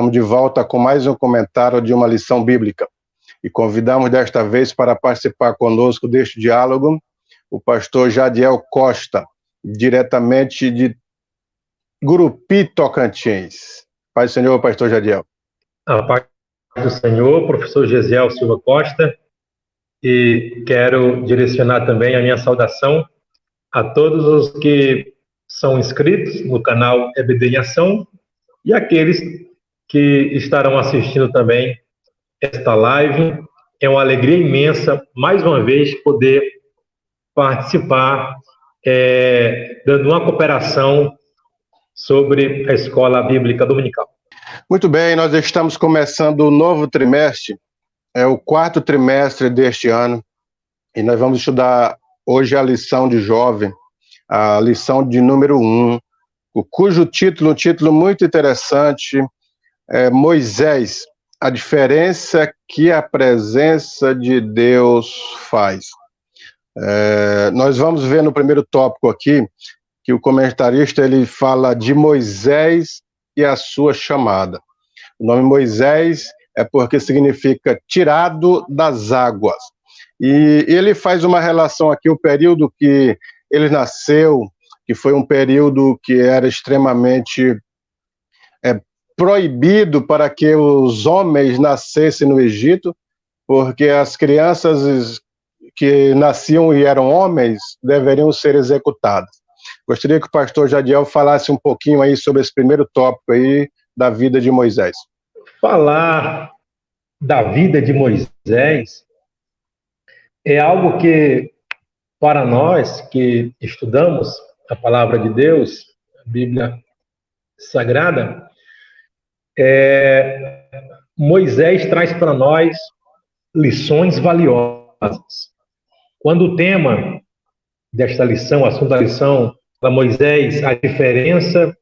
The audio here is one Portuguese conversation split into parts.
Estamos de volta com mais um comentário de uma lição bíblica. E convidamos desta vez para participar conosco deste diálogo o pastor Jadiel Costa, diretamente de Gurupi, Tocantins. Pai do Senhor, pastor Jadiel. A paz do Senhor, professor Gesiel Silva Costa, e quero direcionar também a minha saudação a todos os que são inscritos no canal EBD em Ação e aqueles que estarão assistindo também esta live. É uma alegria imensa, mais uma vez, poder participar, dando uma cooperação sobre a Escola Bíblica Dominical. Muito bem, nós estamos começando o novo trimestre, é o quarto trimestre deste ano, e nós vamos estudar hoje a lição de jovem, a lição de número 1, cujo título, um título muito interessante, é Moisés, a diferença que a presença de Deus faz. Nós vamos ver no primeiro tópico aqui, que o comentarista ele fala de Moisés e a sua chamada. O nome Moisés é porque significa tirado das águas. E ele faz uma relação aqui, o período que ele nasceu, que foi um período que era extremamente proibido para que os homens nascessem no Egito, porque as crianças que nasciam e eram homens deveriam ser executadas. Gostaria que o pastor Jadiel falasse um pouquinho aí sobre esse primeiro tópico aí da vida de Moisés. Falar da vida de Moisés é algo que, para nós que estudamos a palavra de Deus, a Bíblia Sagrada, Moisés traz para nós lições valiosas. Quando o tema desta lição, o assunto da lição, para Moisés, a diferença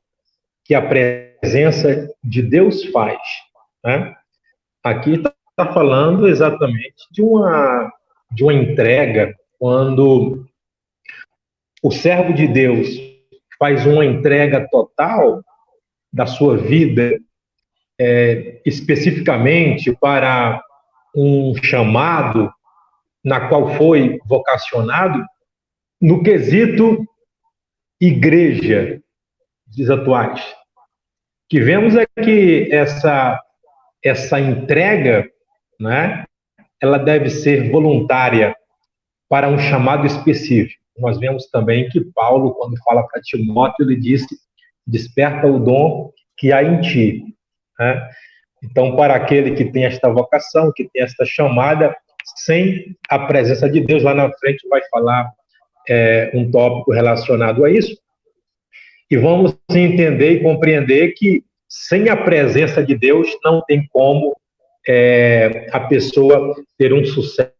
que a presença de Deus faz, né? Aqui está falando exatamente de uma entrega, quando o servo de Deus faz uma entrega total da sua vida, especificamente para um chamado na qual foi vocacionado, no quesito igreja, diz atuais. Que vemos é que essa entrega, né, ela deve ser voluntária para um chamado específico. Nós vemos também que Paulo, quando fala para Timóteo, ele disse: desperta o dom que há em ti. Né? Então, para aquele que tem esta vocação, que tem esta chamada, sem a presença de Deus, lá na frente vai falar um tópico relacionado a isso, e vamos entender e compreender que sem a presença de Deus não tem como a pessoa ter um sucesso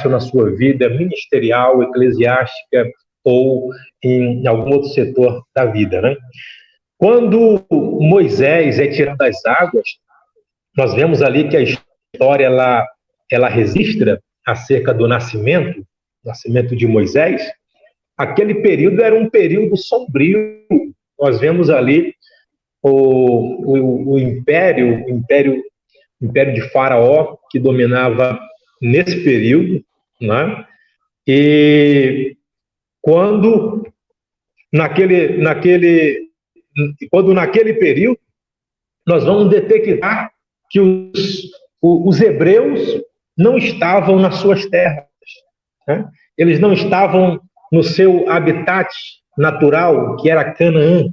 na sua vida ministerial, eclesiástica ou em algum outro setor da vida, né? Quando Moisés é tirado das águas, nós vemos ali que a história ela registra acerca do nascimento de Moisés. Aquele período era um período sombrio. Nós vemos ali o império de Faraó, que dominava nesse período, né? E quando naquele período, nós vamos detectar que os hebreus não estavam nas suas terras, né? Eles não estavam no seu habitat natural, que era Canaã.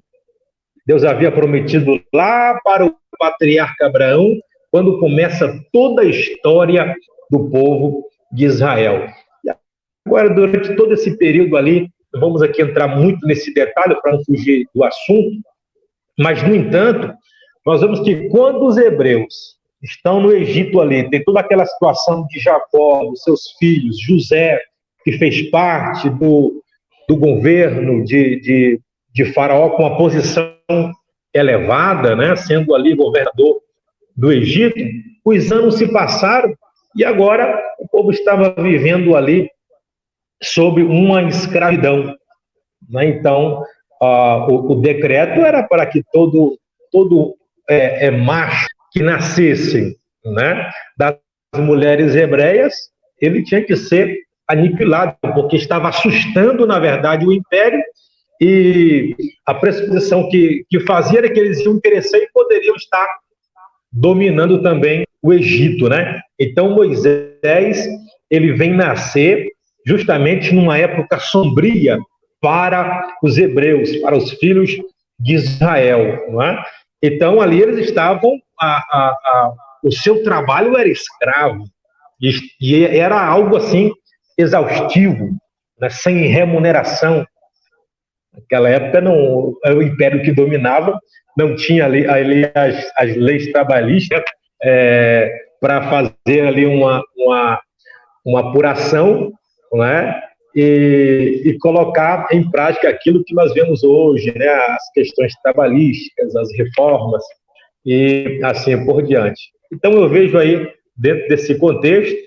Deus havia prometido lá para o patriarca Abraão, quando começa toda a história do povo de Israel. E agora, durante todo esse período ali, não vamos aqui entrar muito nesse detalhe para não fugir do assunto, mas, no entanto, nós vemos que quando os hebreus estão no Egito ali, tem toda aquela situação de Jacó, dos seus filhos, José, que fez parte do governo de Faraó com uma posição elevada, né, sendo ali governador do Egito, os anos se passaram e agora o povo estava vivendo ali sob uma escravidão, né? Então, o decreto era para que todo macho que nascessem, né, das mulheres hebreias, ele tinha que ser aniquilado, porque estava assustando, na verdade, o império, e a pressuposição que fazia era que eles iam crescer e poderiam estar dominando também o Egito, né? Então Moisés, ele vem nascer justamente numa época sombria para os hebreus, para os filhos de Israel, não é? Então ali eles estavam, o seu trabalho era escravo, e era algo assim exaustivo, né? Sem remuneração. Naquela época não, o império que dominava não tinha ali as leis trabalhistas para fazer ali uma apuração, né? E colocar em prática aquilo que nós vemos hoje, né? As questões trabalhísticas, as reformas e assim por diante. Então eu vejo aí, dentro desse contexto,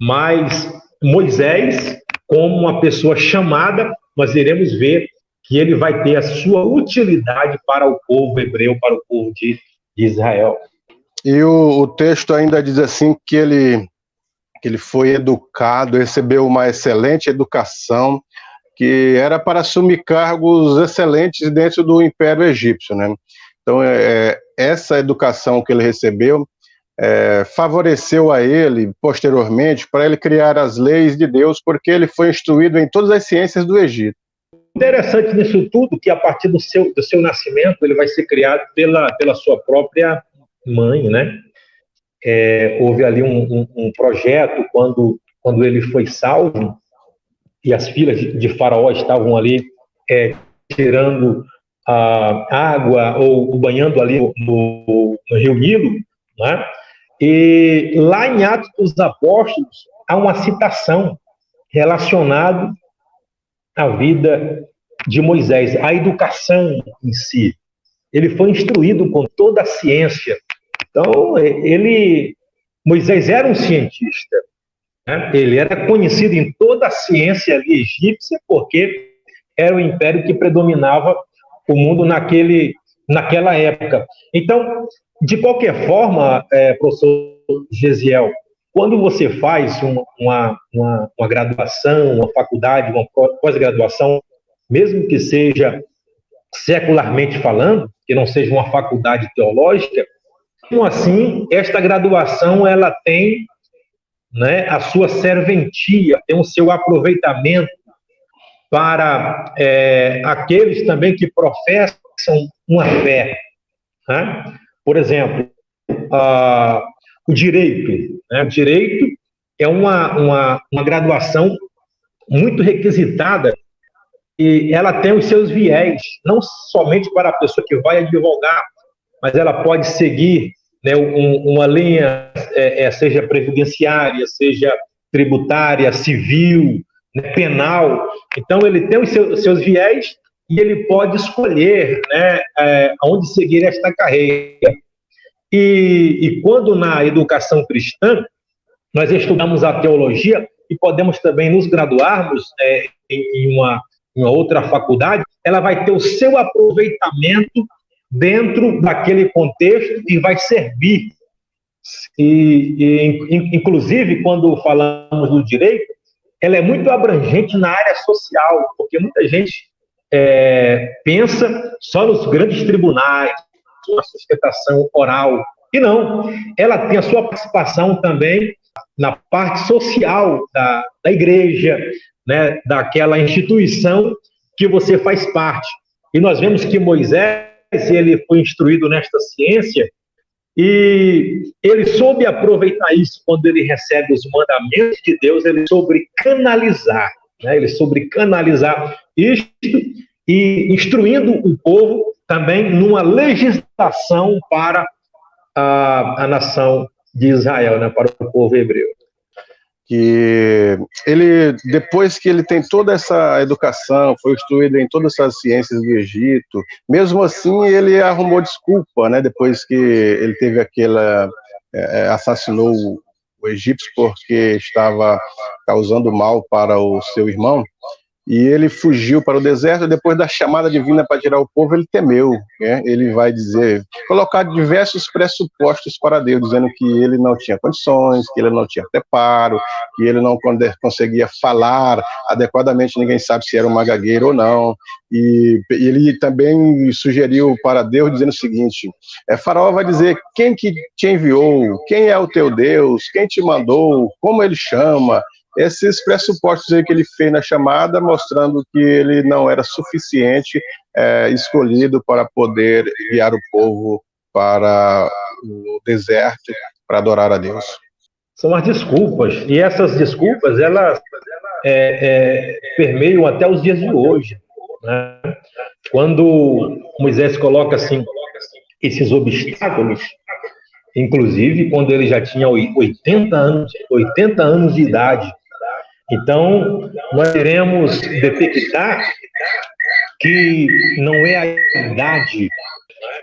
mais Moisés como uma pessoa chamada, nós iremos ver que ele vai ter a sua utilidade para o povo hebreu, para o povo de Israel. E o texto ainda diz assim que ele foi educado, recebeu uma excelente educação, que era para assumir cargos excelentes dentro do Império Egípcio, né? Então, essa educação que ele recebeu favoreceu a ele, posteriormente, para ele criar as leis de Deus, porque ele foi instruído em todas as ciências do Egito. Interessante nisso tudo que a partir do seu nascimento ele vai ser criado pela sua própria mãe, né? Houve ali um projeto quando ele foi salvo e as filhas de Faraó estavam ali tirando a água ou banhando ali no Rio Nilo, né? E lá em Atos dos Apóstolos há uma citação relacionada à vida de Moisés, a educação em si. Ele foi instruído com toda a ciência. Então, Moisés era um cientista, né? Ele era conhecido em toda a ciência ali egípcia, porque era o império que predominava o mundo naquela época. Então, de qualquer forma, professor Gesiel, quando você faz uma graduação, uma faculdade, uma pós-graduação, mesmo que seja secularmente falando, que não seja uma faculdade teológica, mesmo assim, esta graduação ela tem, né, a sua serventia, tem o seu aproveitamento para aqueles também que professam uma fé, né? Por exemplo, o direito, né? O direito é uma graduação muito requisitada e ela tem os seus viés, não somente para a pessoa que vai advogar, mas ela pode seguir, né, uma linha, seja previdenciária, seja tributária, civil, né, penal. Então, ele tem os seus viés e ele pode escolher, né, onde seguir esta carreira. E quando na educação cristã, nós estudamos a teologia e podemos também nos graduarmos em uma outra faculdade, ela vai ter o seu aproveitamento dentro daquele contexto e vai servir. Inclusive, quando falamos do direito, ela é muito abrangente na área social, porque muita gente pensa só nos grandes tribunais, na sustentação oral, e não, ela tem a sua participação também na parte social da igreja, né, daquela instituição que você faz parte. E nós vemos que Moisés, ele foi instruído nesta ciência e ele soube aproveitar isso quando ele recebe os mandamentos de Deus, ele soube canalizar, né, ele soube canalizar isto e instruindo o povo também numa legislação para a nação de Israel, né, para o povo hebreu. Que ele, depois que ele tem toda essa educação, foi instruído em todas essas ciências do Egito, mesmo assim ele arrumou desculpa, né, depois que ele teve assassinou o egípcio porque estava causando mal para o seu irmão, e ele fugiu para o deserto. Depois da chamada divina para tirar o povo, ele temeu, né? Ele vai dizer, colocar diversos pressupostos para Deus, dizendo que ele não tinha condições, que ele não tinha preparo, que ele não conseguia falar adequadamente, ninguém sabe se era uma gagueira ou não. E ele também sugeriu para Deus, dizendo o seguinte: Faraó vai dizer quem que te enviou, quem é o teu Deus, quem te mandou, como ele chama. Esses pressupostos aí que ele fez na chamada, mostrando que ele não era suficiente escolhido para poder guiar o povo para o deserto, para adorar a Deus. São as desculpas, e essas desculpas, elas permeiam até os dias de hoje, né? Quando Moisés coloca assim esses obstáculos, inclusive quando ele já tinha 80 anos de idade. Então, nós iremos detectar que não é a idade.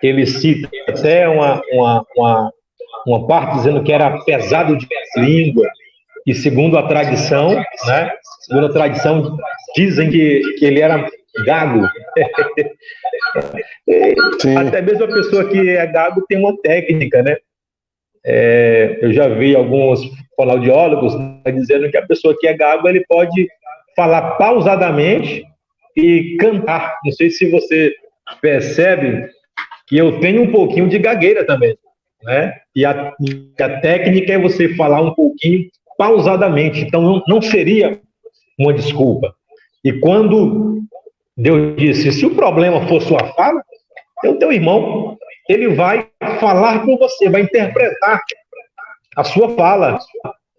Ele cita até uma parte dizendo que era pesado de língua, e segundo a tradição, né? Segundo a tradição, dizem que ele era gago. Até mesmo a pessoa que é gago tem uma técnica, né? Eu já vi alguns fonoaudiólogos dizendo que a pessoa que é gago, ele pode falar pausadamente e cantar. Não sei se você percebe que eu tenho um pouquinho de gagueira também, né? E a técnica é você falar um pouquinho pausadamente. Então, não seria uma desculpa. E quando Deus disse, se o problema for sua fala, é o teu irmão. Ele vai falar com você, vai interpretar a sua fala,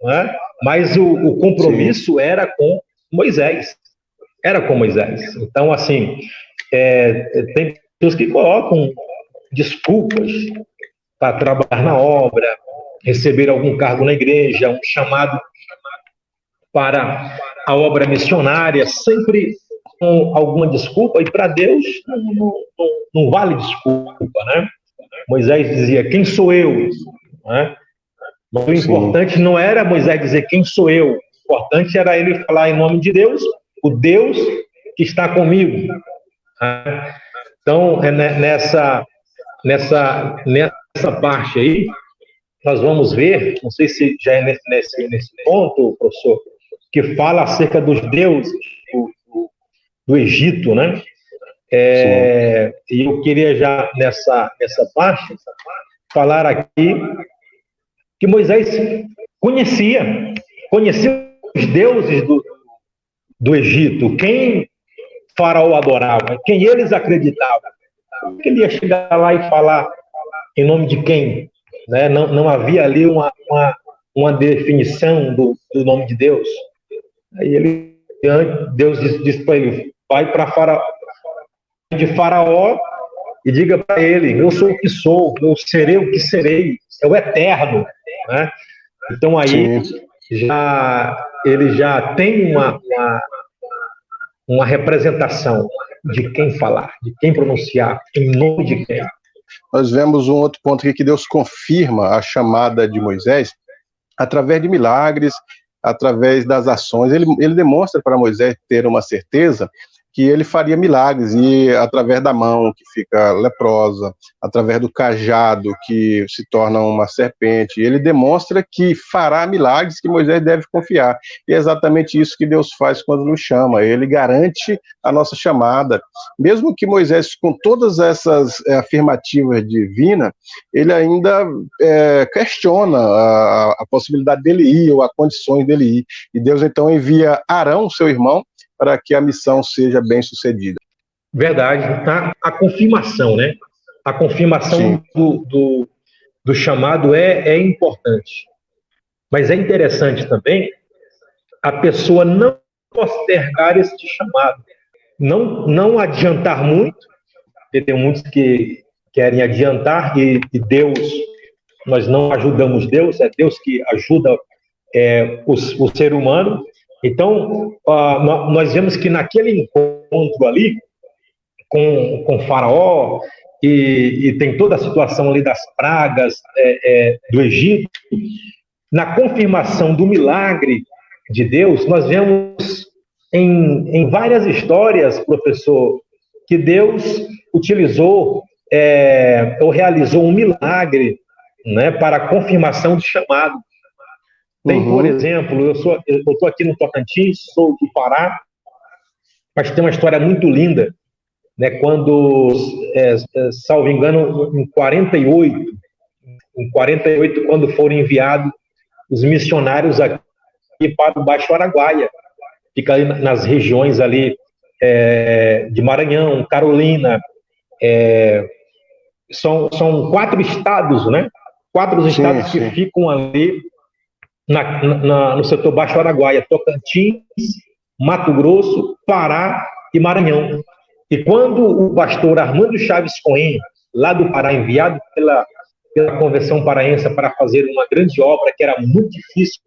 né? Mas o compromisso era com Moisés. Era com Moisés. Então, assim, tem pessoas que colocam desculpas para trabalhar na obra, receber algum cargo na igreja, um chamado para a obra missionária, sempre com alguma desculpa, e para Deus não vale desculpa, né? Moisés dizia, quem sou eu? Né? Mas o importante não era Moisés dizer quem sou eu, o importante era ele falar em nome de Deus, o Deus que está comigo. Né? Então, nessa parte aí, nós vamos ver, não sei se já é nesse ponto, professor, que fala acerca dos deuses do Egito, né? E eu queria já nessa parte falar aqui que Moisés conhecia os deuses do Egito, quem Faraó adorava, quem eles acreditavam. Ele ia chegar lá e falar em nome de quem? Né? Não havia ali uma definição do nome de Deus. Aí Deus disse para ele, vai para Faraó e diga para ele, eu sou o que sou, eu serei o que serei, é o eterno. Né? Então aí ele já tem uma representação de quem falar, de quem pronunciar, em nome de quem. Nós vemos um outro ponto aqui que Deus confirma a chamada de Moisés através de milagres, através das ações. Ele demonstra para Moisés ter uma certeza que ele faria milagres, e através da mão que fica leprosa, através do cajado que se torna uma serpente, ele demonstra que fará milagres, que Moisés deve confiar. E é exatamente isso que Deus faz quando nos chama, ele garante a nossa chamada. Mesmo que Moisés, com todas essas afirmativas divinas, ele ainda questiona a possibilidade dele ir, ou as condições dele ir. E Deus então envia Arão, seu irmão, para que a missão seja bem sucedida. Verdade. A confirmação, né? A confirmação do chamado é importante. Mas é interessante também a pessoa não postergar este chamado. Não adiantar muito, porque tem muitos que querem adiantar, e Deus, nós não ajudamos Deus, é Deus que ajuda o ser humano. Então, nós vemos que naquele encontro ali, com Faraó, e tem toda a situação ali das pragas do Egito, na confirmação do milagre de Deus, nós vemos em várias histórias, professor, que Deus utilizou ou realizou um milagre, né, para a confirmação do chamado. Tem, por exemplo, eu estou aqui no Tocantins, sou do Pará, mas tem uma história muito linda, né, quando, salvo engano, em 48, quando foram enviados os missionários aqui para o Baixo Araguaia, fica ali nas regiões ali de Maranhão, Carolina, são 4 estados, né? 4 estados que ficam ali no setor Baixo Araguaia: Tocantins, Mato Grosso, Pará e Maranhão. E quando o pastor Armando Chaves Cohen, lá do Pará, enviado pela Convenção Paraense para fazer uma grande obra que era muito difícil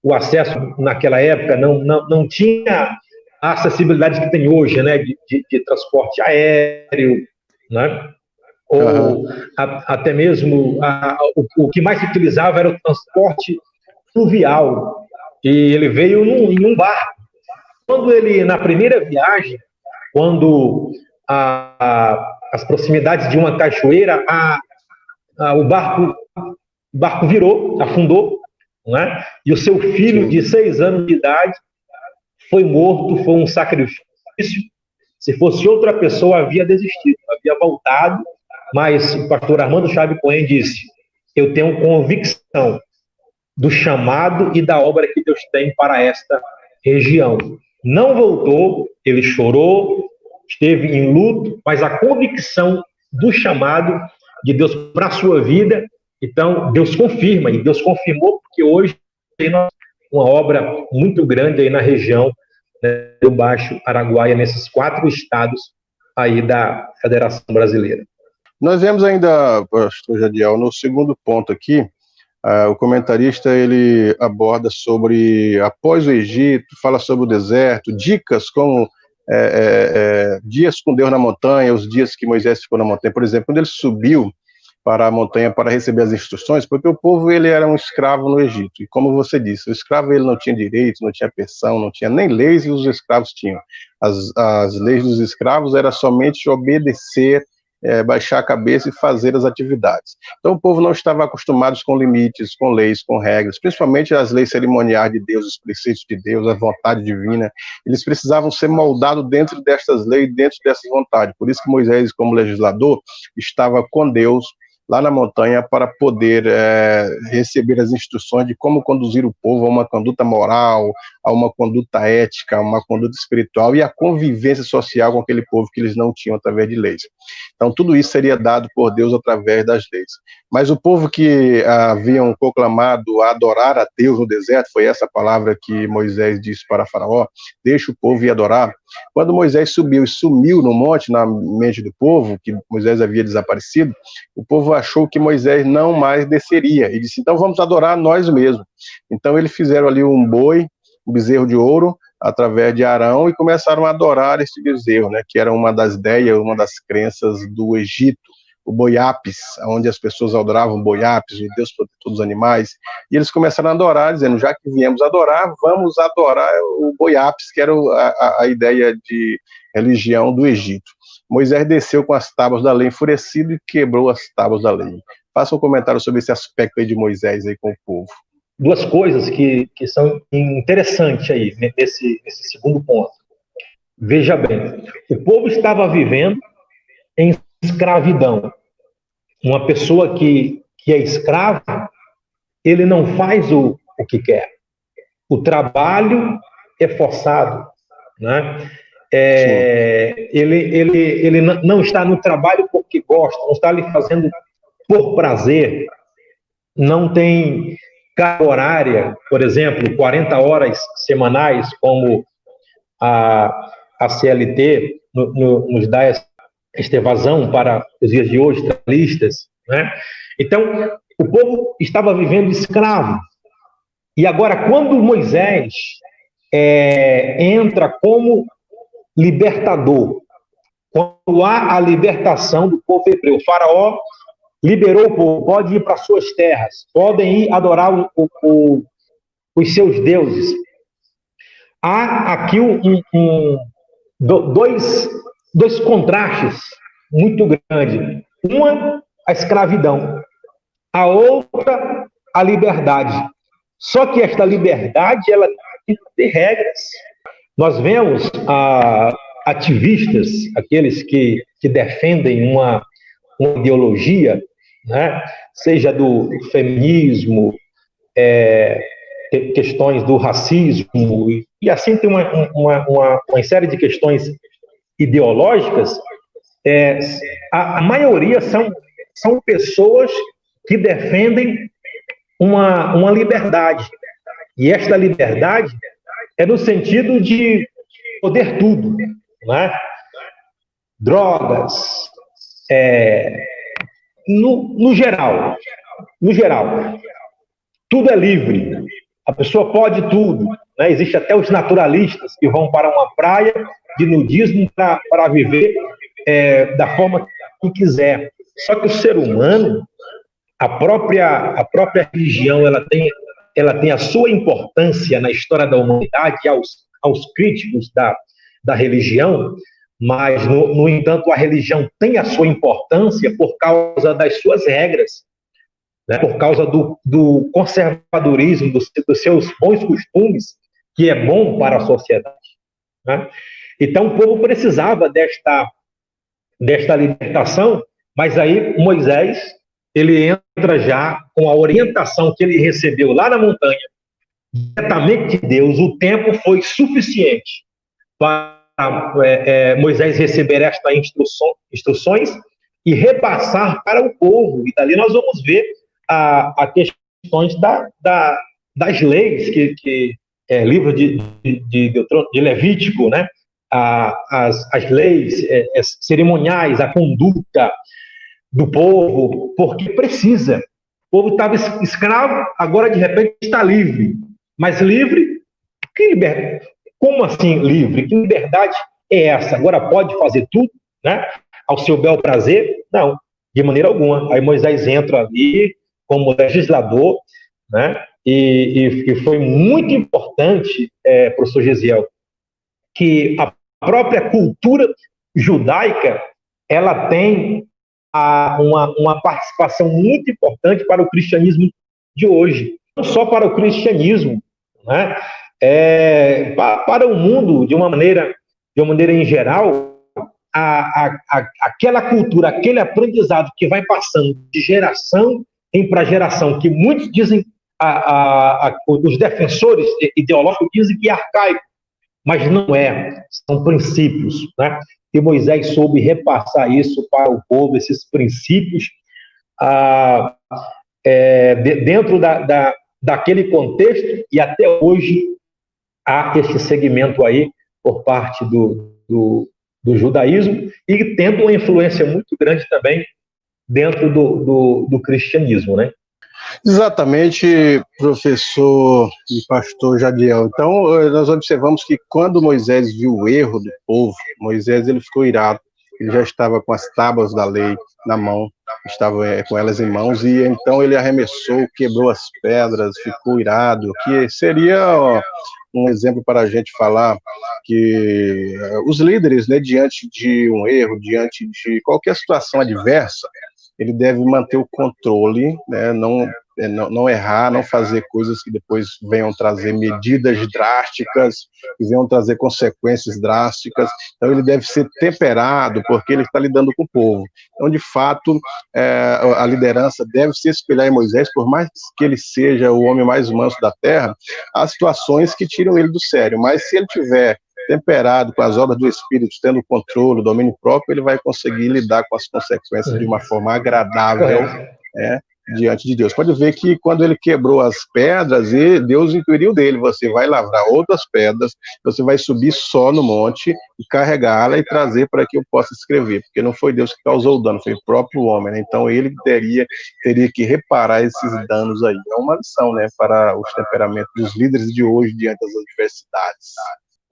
o acesso naquela época não tinha a acessibilidade que tem hoje, né, de transporte aéreo, né, ou até mesmo o que mais se utilizava era o transporte fluvial, e ele veio em um barco. Quando ele, na primeira viagem, quando as proximidades de uma cachoeira, o barco virou, afundou, né? E o seu filho de 6 anos de idade foi morto, foi um sacrifício. Se fosse outra pessoa, havia desistido, havia voltado, mas o pastor Armando Chaves Cohen disse: eu tenho convicção do chamado e da obra que Deus tem para esta região. Não voltou, ele chorou, esteve em luto, mas a convicção do chamado de Deus para a sua vida, então Deus confirma, e Deus confirmou, porque hoje tem uma obra muito grande aí na região, né, do Baixo Araguaia, nesses 4 estados aí da Federação Brasileira. Nós vemos ainda, pastor Jadiel, no segundo ponto aqui, o comentarista ele aborda sobre, após o Egito, fala sobre o deserto, dicas como dias com Deus na montanha, os dias que Moisés ficou na montanha. Por exemplo, quando ele subiu para a montanha para receber as instruções, porque o povo ele era um escravo no Egito, e como você disse, o escravo ele não tinha direito, não tinha pensão, não tinha nem leis, e os escravos tinham. As leis dos escravos era somente obedecer, baixar a cabeça e fazer as atividades. Então o povo não estava acostumado com limites, com leis, com regras, principalmente as leis cerimoniais de Deus, os preceitos de Deus, a vontade divina. Eles precisavam ser moldados dentro destas leis, dentro dessas vontades. Por isso que Moisés, como legislador, estava com Deus lá na montanha para poder receber as instruções de como conduzir o povo a uma conduta moral, a uma conduta ética, a uma conduta espiritual e a convivência social com aquele povo que eles não tinham através de leis. Então tudo isso seria dado por Deus através das leis. Mas o povo que haviam proclamado adorar a Deus no deserto, foi essa palavra que Moisés disse para Faraó: deixa o povo ir adorar. Quando Moisés subiu e sumiu no monte, na mente do povo, que Moisés havia desaparecido, o povo achou que Moisés não mais desceria, e disse: então vamos adorar nós mesmos. Então eles fizeram ali um boi, um bezerro de ouro, através de Arão, e começaram a adorar esse bezerro, né, que era uma das ideias, uma das crenças do Egito, o Boi-Apis, onde as pessoas adoravam o Boi-Apis, o Deus protetor dos animais, e eles começaram a adorar, dizendo: já que viemos adorar, vamos adorar o Boi-Apis, que era a ideia de religião do Egito. Moisés desceu com as tábuas da lei enfurecido e quebrou as tábuas da lei. Faça um comentário sobre esse aspecto aí de Moisés aí com o povo. 2 coisas que são interessantes aí, nesse segundo ponto. Veja bem, o povo estava vivendo em escravidão. Uma pessoa que é escravo, ele não faz o que quer. O trabalho é forçado, né? Ele não está no trabalho porque gosta, não está ali fazendo por prazer, não tem carga horária, por exemplo, 40 horas semanais, como a CLT nos dá esta evasão para os dias de hoje, trabalhistas, né? Então, o povo estava vivendo escravo. E agora, quando Moisés entra como libertador, quando há a libertação do povo hebreu, o faraó liberou o povo, pode ir para suas terras, podem ir adorar os seus deuses. há aqui dois contrastes muito grandes. Uma, a escravidão. A outra, a liberdade. Só que esta liberdade, ela tem que ter regras. Nós vemos ativistas, aqueles que defendem uma ideologia, né? Seja do feminismo, questões do racismo, e assim tem uma série de questões ideológicas. A maioria são pessoas que defendem uma liberdade. E esta liberdade é no sentido de poder tudo, né? Drogas, no geral, tudo é livre. A pessoa pode tudo, né? Existe até os naturalistas que vão para uma praia de nudismo para viver da forma que quiser. Só que o ser humano, a própria religião, ela tem a sua importância na história da humanidade, aos críticos da religião, mas, no entanto, a religião tem a sua importância por causa das suas regras, né? Por causa do conservadorismo, dos seus bons costumes, que é bom para a sociedade, né? Então, o povo precisava desta libertação, mas aí Moisés, ele entra já com a orientação que ele recebeu lá na montanha, diretamente de Deus. O tempo foi suficiente para Moisés receber estas instruções e repassar para o povo. E dali nós vamos ver a questões das leis, que livro de Levítico, né? As leis cerimoniais, a conduta do povo, porque precisa. O povo estava escravo, agora de repente está livre. Mas livre? Que liberdade? Como assim livre? Que liberdade é essa? Agora pode fazer tudo, né? Ao seu bel prazer? Não, de maneira alguma. Aí Moisés entra ali como legislador, né? E foi muito importante, professor Gesiel, que a própria cultura judaica, ela tem uma participação muito importante para o cristianismo de hoje. Não só para o cristianismo, né? Para o mundo, de uma maneira em geral, aquela cultura, aquele aprendizado que vai passando de geração para geração, que muitos dizem, os defensores ideológicos dizem que é arcaico, mas não é, são princípios, né? E Moisés soube repassar isso para o povo, esses princípios, dentro daquele contexto, e até hoje há este segmento aí por parte do judaísmo, e tendo uma influência muito grande também dentro do cristianismo, né? Exatamente, professor e pastor Jadiel. Então, nós observamos que quando Moisés viu o erro do povo, Moisés ele ficou irado. Ele já estava com as tábuas da lei na mão, estava com elas em mãos, e então ele arremessou, quebrou as pedras, ficou irado, que seria um exemplo para a gente falar que os líderes, né, diante de um erro, diante de qualquer situação adversa, ele deve manter o controle, né, não errar, não fazer coisas que depois venham trazer medidas drásticas, que venham trazer consequências drásticas. Então ele deve ser temperado, porque ele está lidando com o povo. Então, de fato, a liderança deve se espelhar em Moisés, por mais que ele seja o homem mais manso da terra, há situações que tiram ele do sério, mas se ele tiver temperado com as obras do Espírito, tendo controle, o domínio próprio, ele vai conseguir lidar com as consequências de uma forma agradável, diante de Deus. Pode ver que quando ele quebrou as pedras, Deus inquiriu dele: você vai lavrar outras pedras, você vai subir só no monte e carregá-la e trazer para que eu possa escrever, porque não foi Deus que causou o dano, foi o próprio homem, né? Então ele teria que reparar esses danos aí. É uma lição, né, para os temperamentos dos líderes de hoje diante das adversidades.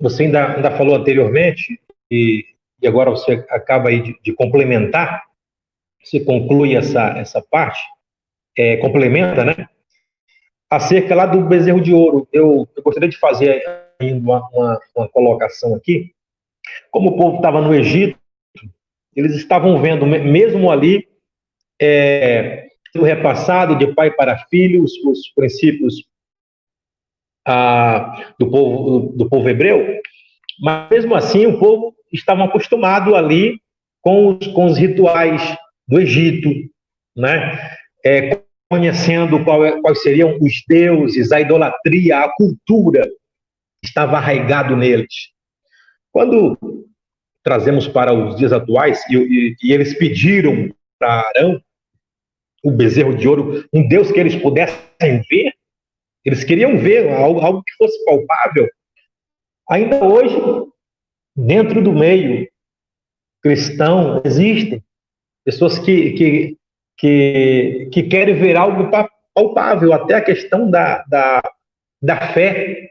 Você ainda falou anteriormente, e agora você acaba aí de complementar, você conclui essa parte, complementa, né? Acerca lá do bezerro de ouro. Eu gostaria de fazer uma colocação aqui. Como o povo estava no Egito, eles estavam vendo, mesmo ali, o repassado de pai para filho, os princípios do povo hebreu, mas mesmo assim o povo estava acostumado ali com os rituais do Egito, né? Conhecendo quais seriam os deuses, a idolatria, a cultura estava arraigado neles. Quando trazemos para os dias atuais, e eles pediram para Arão o bezerro de ouro, um Deus que eles pudessem ver, eles queriam ver algo que fosse palpável. Ainda hoje, dentro do meio cristão, existem pessoas que querem ver algo palpável, até a questão da fé,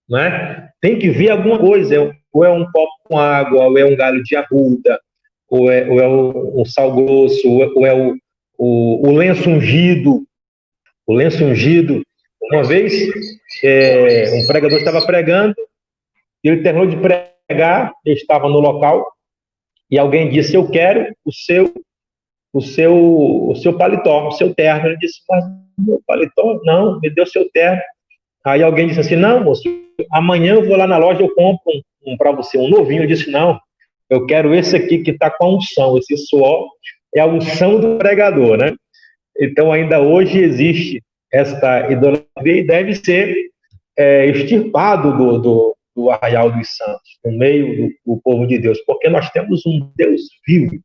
né? Tem que ver alguma coisa, ou é um copo com água, ou é um galho de arruda, ou é um sal grosso, ou é o lenço ungido. O lenço ungido. Uma vez, um pregador estava pregando, e ele terminou de pregar, ele estava no local, e alguém disse: eu quero o seu paletó, o seu terno. Ele disse: mas meu paletó? Não, me deu o seu terno. Aí alguém disse assim: não, moço, amanhã eu vou lá na loja, eu compro um para você, um novinho. Ele disse: não, eu quero esse aqui que está com a unção, esse suor é a unção do pregador, né? Então ainda hoje existe esta idolatria e deve ser extirpado do arraial dos santos, no meio do povo de Deus, porque nós temos um Deus vivo,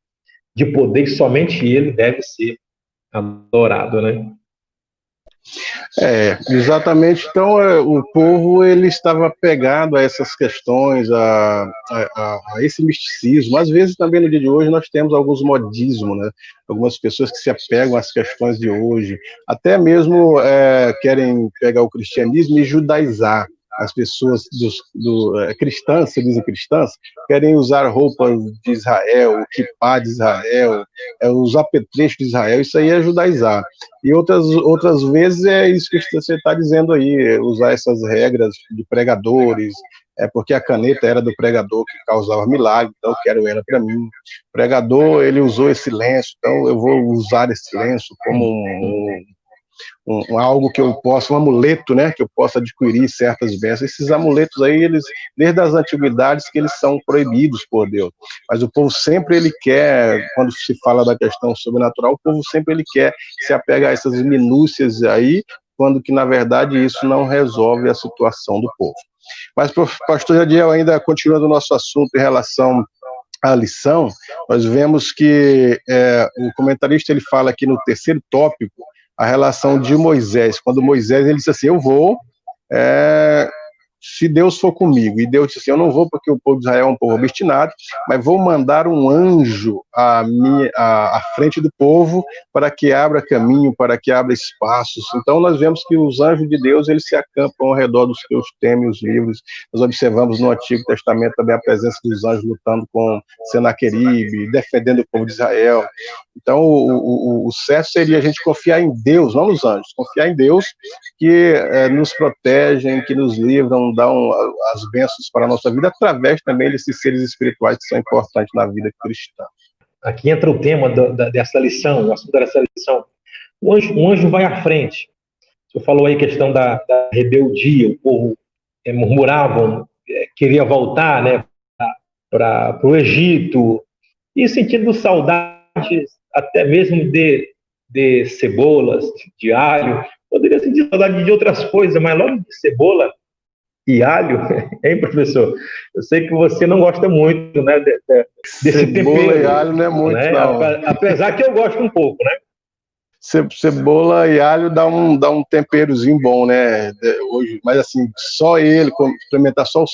de poder, que somente ele deve ser adorado, né? Exatamente. Então, o povo ele estava apegado a essas questões, a esse misticismo. Às vezes, também no dia de hoje, nós temos alguns modismos, né? Algumas pessoas que se apegam às questões de hoje, até mesmo querem pegar o cristianismo e judaizar. As pessoas cristãs, se dizem cristãs, querem usar roupas de Israel, o quipá de Israel, os apetrechos de Israel. Isso aí é judaizar. E outras vezes é isso que você está dizendo aí, usar essas regras de pregadores, porque a caneta era do pregador que causava milagre, então eu quero ela para mim. O pregador, ele usou esse lenço, então eu vou usar esse lenço como algo que eu possa, um amuleto, né, que eu possa adquirir certas bênçãos. Esses amuletos aí, eles, desde as antiguidades, que eles são proibidos por Deus. Mas o povo sempre ele quer, quando se fala da questão sobrenatural, o povo sempre ele quer se apegar a essas minúcias aí, quando que, na verdade, isso não resolve a situação do povo. Mas, pastor Jadiel, ainda continuando o nosso assunto em relação à lição, nós vemos que o comentarista ele fala aqui no terceiro tópico, a relação de Moisés, quando Moisés ele disse assim: eu vou, se Deus for comigo, e Deus disse assim: eu não vou porque o povo de Israel é um povo obstinado, mas vou mandar um anjo à frente do povo para que abra caminho, para que abra espaços. Então nós vemos que os anjos de Deus eles se acampam ao redor dos seus temas livres. Nós observamos no Antigo Testamento também a presença dos anjos lutando com Senaqueribe, defendendo o povo de Israel. Então o certo seria a gente confiar em Deus, não nos anjos, confiar em Deus que nos protegem, que nos livram, dão as bênçãos para a nossa vida, através também desses seres espirituais que são importantes na vida cristã. Aqui entra o tema dessa lição, o assunto dessa lição. O anjo vai à frente. O senhor falou aí a questão da rebeldia, o povo murmuravam, queria voltar, né, para o Egito, e sentindo saudades até mesmo de cebolas, de alho. Poderia sentir saudade de outras coisas, mas logo de cebola e alho, hein, professor? Eu sei que você não gosta muito, né, desse tempero. Cebola e alho não é muito, né? não. Apesar que eu gosto um pouco, né? Cebola e alho dá um temperozinho bom, né? Hoje, mas assim, só ele, experimentar só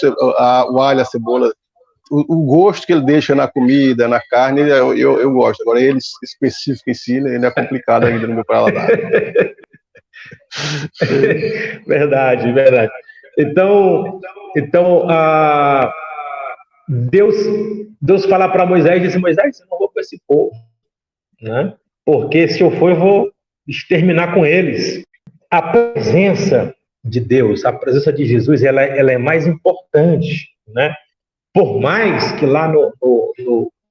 o alho, a cebola, o gosto que ele deixa na comida, na carne, eu gosto. Agora, ele específico em si, né, ele é complicado ainda no meu paladar. Verdade, verdade. Então Deus fala para Moisés, disse: Moisés, eu não vou com esse povo, né? Porque se eu for, eu vou exterminar com eles. A presença de Deus, a presença de Jesus, ela é mais importante, né? Por mais que lá no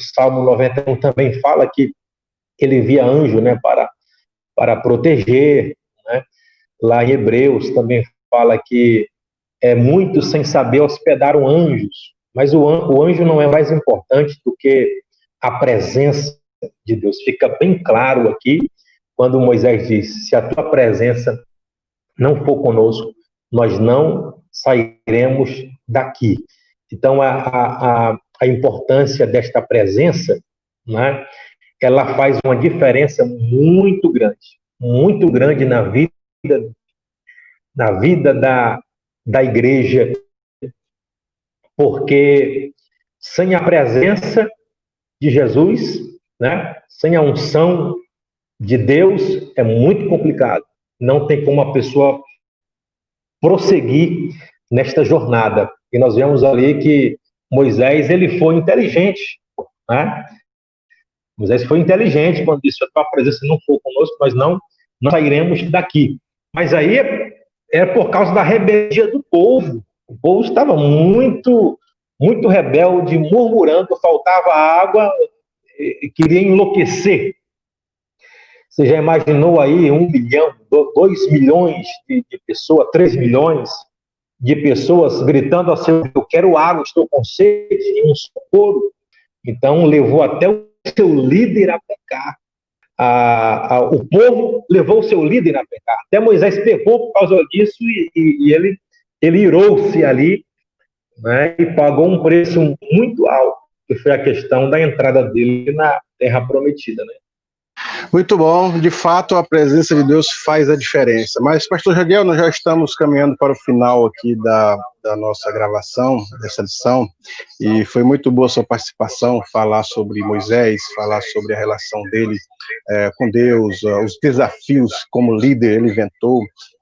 Salmo 91 também fala que ele via anjo, né, para proteger, né? Lá em Hebreus também fala que muitos sem saber hospedaram anjos, mas o anjo não é mais importante do que a presença de Deus. Fica bem claro aqui, quando Moisés diz, se a tua presença não for conosco, nós não sairemos daqui. Então, a importância desta presença, né, ela faz uma diferença muito grande na vida da igreja, porque sem a presença de Jesus, né, sem a unção de Deus, é muito complicado. Não tem como a pessoa prosseguir nesta jornada. E nós vemos ali que Moisés, ele foi inteligente, né? Moisés foi inteligente quando disse, a tua presença não for conosco, nós não sairemos daqui. Mas aí é por causa da rebeldia do povo. O povo estava muito rebelde, murmurando, faltava água, queria enlouquecer. Você já imaginou aí 1 milhão, 2 milhões de pessoas, 3 milhões de pessoas gritando assim, eu quero água, estou com sede, e um socorro. Então levou até o seu líder a pecar. O povo levou o seu líder a pecar. Até Moisés pecou por causa disso e ele irou-se ali, né, e pagou um preço muito alto, que foi a questão da entrada dele na Terra Prometida, né? Muito bom, de fato a presença de Deus faz a diferença. Mas, pastor Jadiel, nós já estamos caminhando para o final aqui da nossa gravação, dessa lição, e foi muito boa a sua participação, falar sobre Moisés, falar sobre a relação dele com Deus, os desafios como líder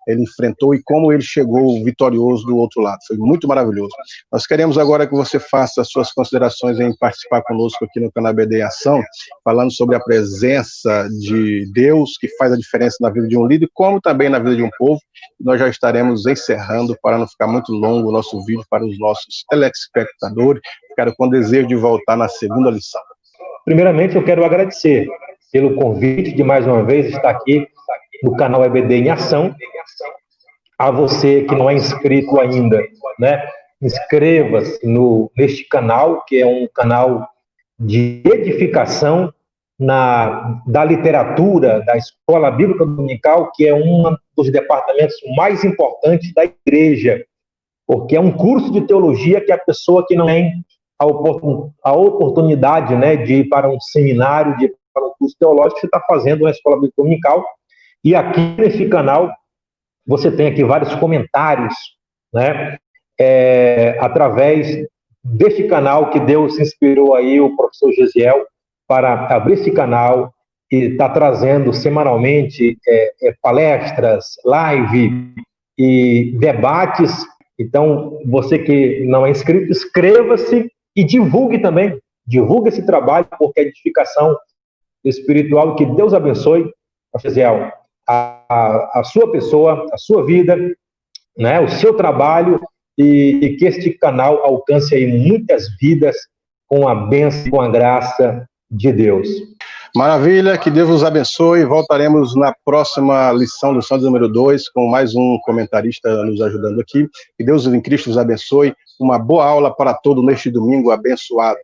ele enfrentou e como ele chegou vitorioso do outro lado. Foi muito maravilhoso. Nós queremos agora que você faça as suas considerações em participar conosco aqui no canal EBD em Ação, falando sobre a presença de Deus, que faz a diferença na vida de um líder, como também na vida de um povo. Nós já estaremos encerrando, para não ficar muito longo o nosso vídeo para os nossos telespectadores. Ficaram com desejo de voltar na segunda lição. Primeiramente, eu quero agradecer pelo convite de mais uma vez estar aqui no canal EBD em Ação. A você que não é inscrito ainda, né, inscreva-se neste canal, que é um canal de edificação da literatura, da Escola Bíblica Dominical, que é um dos departamentos mais importantes da igreja, porque é um curso de teologia que a pessoa que não tem a oportunidade, né, de ir para um seminário, de ir para um curso teológico, você está fazendo na Escola Bíblica Dominical. E aqui nesse canal você tem aqui vários comentários, né, através deste canal que Deus inspirou aí o professor Gesiel para abrir esse canal e está trazendo semanalmente palestras, live e debates. Então, você que não é inscrito, inscreva-se e divulgue também, divulgue esse trabalho, porque é edificação espiritual. Que Deus abençoe, professor Gesiel, a sua pessoa, a sua vida, né, o seu trabalho, e que este canal alcance aí muitas vidas com a bênção e com a graça de Deus. Maravilha, que Deus nos abençoe. Voltaremos na próxima lição número 2, com mais um comentarista nos ajudando aqui. Que Deus em Cristo nos abençoe. Uma boa aula para todos neste domingo abençoado.